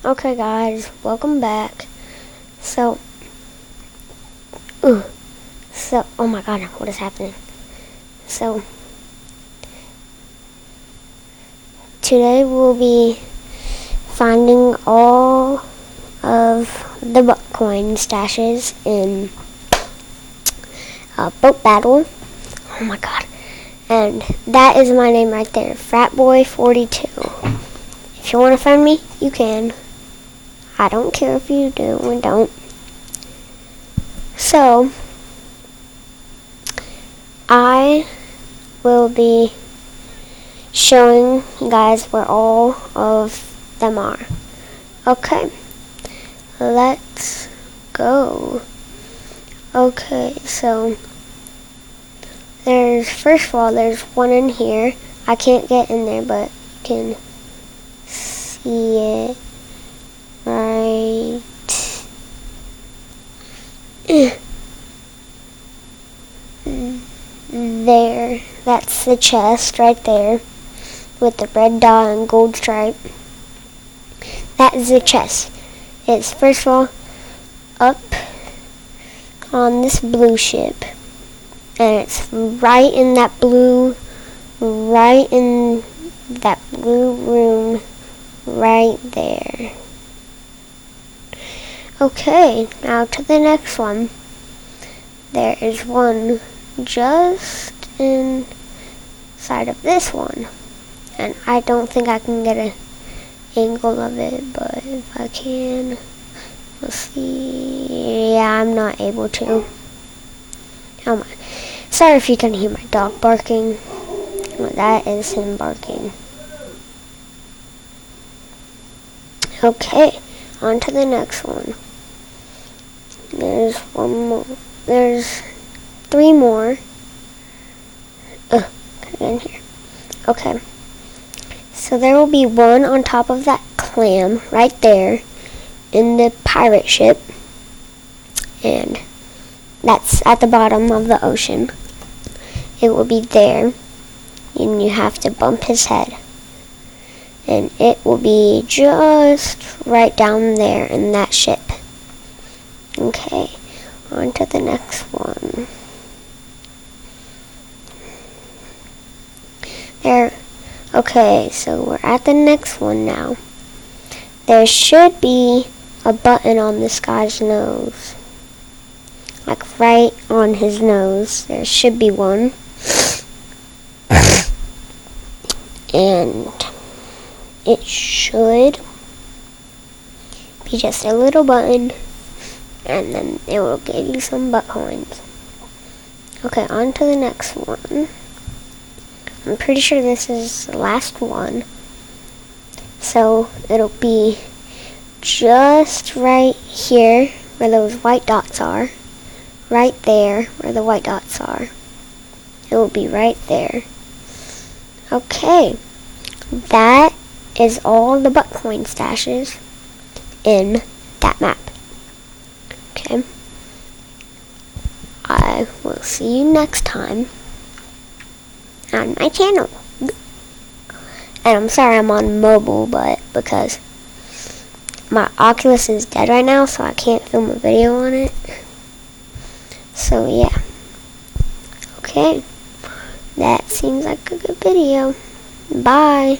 Okay guys, welcome back. So, oh my god, what is happening? So, today we'll be finding all of the buttcoin stashes in boat battle. Oh my god. And that is my name right there, Fratboy42. If you want to find me, you can. I don't care if you do or don't. So, I will be showing you guys where all of them are. Okay, let's go. Okay, so first of all, there's one in here. I can't get in there, but you can see it right there. That's the chest right there with the red dot and gold stripe. That is the chest. It's first of all up on this blue ship, and it's right in that blue room right there. Okay, now to the next one. There is one just inside of this one, and I don't think I can get an angle of it, but if I can, let's see. Yeah, I'm not able to. Oh my. Sorry if you can hear my dog barking. That is him barking. Okay, on to the next one. There's one more. There's 3 more. Get in here. Okay. So there will be one on top of that clam right there in the pirate ship. And that's at the bottom of the ocean. It will be there. And you have to bump his head. And it will be just right down there in that ship. Okay, on to the next one. There. Okay, so we're at the next one now. There should be a button on this guy's nose. Like right on his nose. There should be one. And it should be just a little button, and then it will give you some buttcoins. Okay, on to the next one. I'm pretty sure this is the last one. So it'll be just right here where those white dots are. Right there where the white dots are. It will be right there. Okay, that is all the buttcoin stashes in that map. Okay, I will see you next time on my channel. And I'm sorry I'm on mobile, but because my Oculus is dead right now, so I can't film a video on it. So yeah. Okay. That seems like a good video. Bye.